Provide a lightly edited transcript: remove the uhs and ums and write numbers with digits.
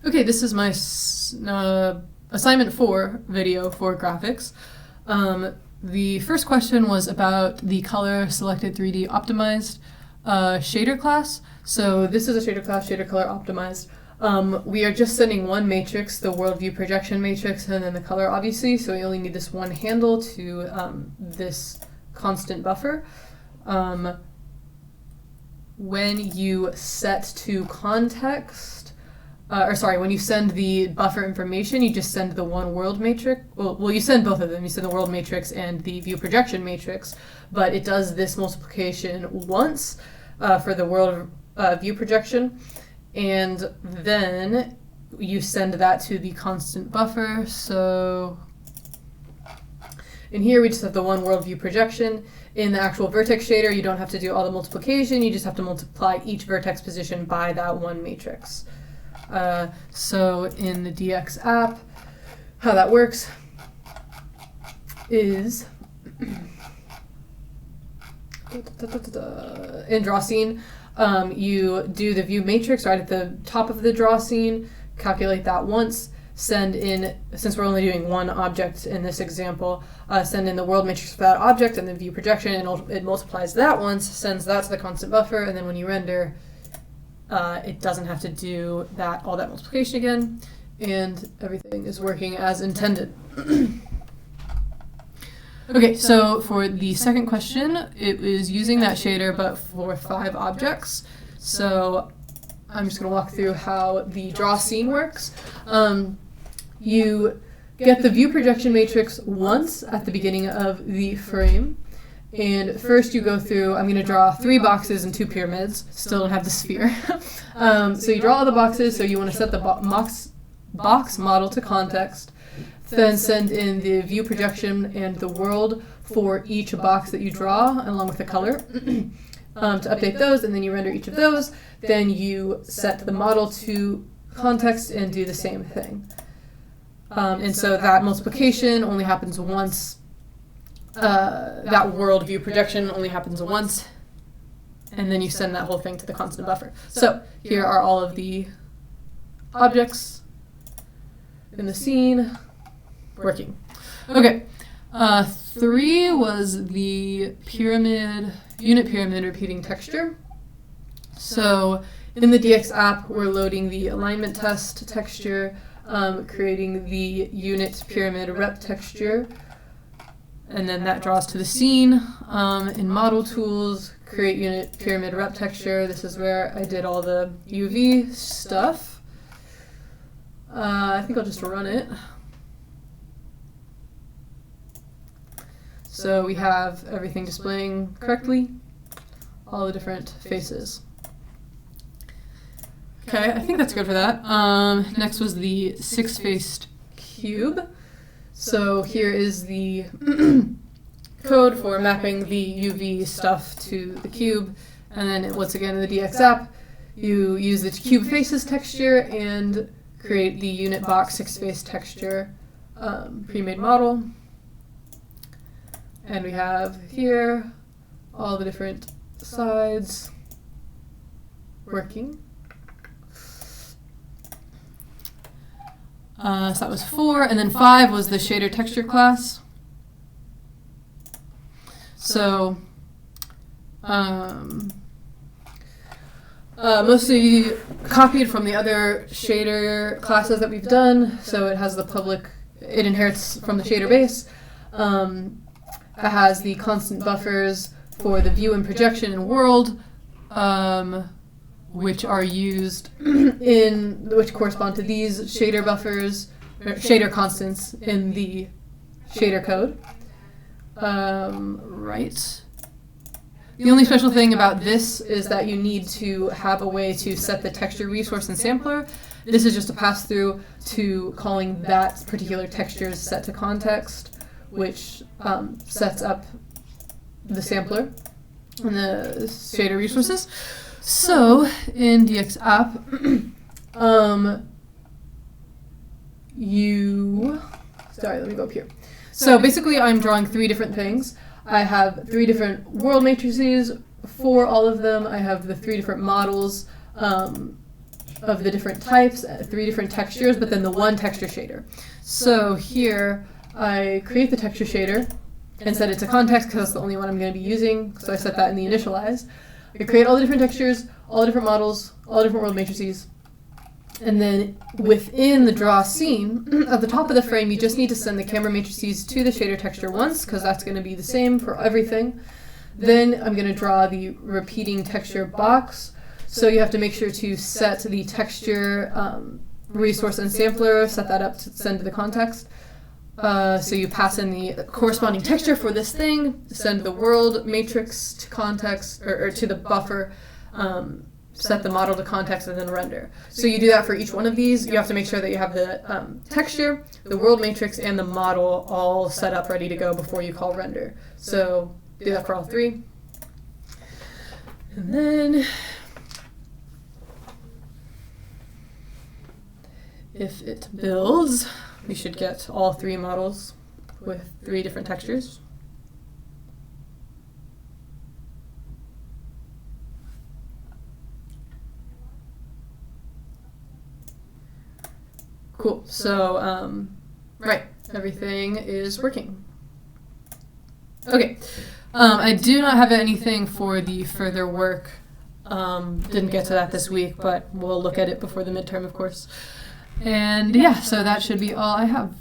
Okay, this is my assignment 4 video for graphics. The first question was about the color selected 3D optimized shader class. So this is a shader class, shader color optimized. We are just sending one matrix, the world view projection matrix, and then the color obviously, so we only need this one handle to this constant buffer. When you set to context, when you send the buffer information, you just send the one world matrix. Well, you send both of them. You send the world matrix and the view projection matrix, but it does this multiplication once for the world view projection, and then you send that to the constant buffer. So in here, we just have the one world view projection. In the actual vertex shader, you don't have to do all the multiplication. You just have to multiply each vertex position by that one matrix. So in the DX app, how that works is in draw scene, you do the view matrix right at the top of the draw scene, calculate that once, send in, since we're only doing one object in this example, send in the world matrix for that object and the view projection, and it multiplies that once, sends that to the constant buffer, and then when you render, it doesn't have to do all that multiplication again, and everything is working as intended. Okay, so for the second question, it was using that shader but for 5 objects. So I'm just going to walk through how the draw scene works. You get the view projection matrix once at the beginning of the frame. And first you go through, I'm going to draw 3 boxes and 2 pyramids. Still don't have the sphere. So you draw all the boxes, so you want to set the box model to context. Then send in the view projection and the world for each box that you draw, along with the color, to update those, and then you render each of those. Then you set the model to context and do the same thing. And so that multiplication only happens once. That world view projection only happens once, and then you send that whole thing to the constant buffer. So here are all of the objects in the scene working. Okay, 3 was the unit pyramid repeating texture. So in the DX app, we're loading the alignment test texture, creating the unit pyramid rep texture, and then that draws to the scene. In model tools, create unit pyramid rep texture. This is where I did all the UV stuff. I think I'll just run it. So we have everything displaying correctly, all the different faces. Okay, I think that's good for that. Next was the 6-faced cube. So here is the code for mapping the UV stuff to the cube. And then once again in the DX app, you use the cube faces texture and create the unit box 6-face texture pre-made model. And we have here all the different sides working. So that was 4, and then 5 was the shader texture class. So mostly copied from the other shader classes that we've done. So it has the public, it inherits from the shader base. It has the constant buffers for the view and projection and world, which are used which correspond to these shader buffers, or shader constants in the shader code. Right. The only special thing about this is that you need to have a way to set the texture resource and sampler. This is just a pass through to calling that particular texture's set to context, which sets up the sampler and the shader resources. So in DX app, let me go up here. So basically I'm drawing 3 different things. I have 3 different world matrices. For all of them, I have the 3 different models of of the different types, 3 different textures, but then the 1 texture shader. So here I create the texture shader and set it to context because that's the only one I'm going to be using. So I set that in the initialize. I create all the different textures, all the different models, all the different world matrices. And then within the draw scene, at the top of the frame, you just need to send the camera matrices to the shader texture once because that's going to be the same for everything. Then I'm going to draw the repeating texture box. So you have to make sure to set the texture resource and sampler, set that up to send to the context. So you pass in the corresponding texture for this thing, send the world matrix to context or to the buffer, set the model to context, and then render. So you do that for each one of these. You have to make sure that you have the texture, the world matrix, and the model all set up ready to go before you call render. So do that for all 3. And then if it builds, we should get all 3 models with 3 different textures. Cool. So, right, everything is working. Okay. I do not have anything for the further work. Didn't get to that this week, but we'll look at it before the midterm, of course. And yeah, so that should be all I have.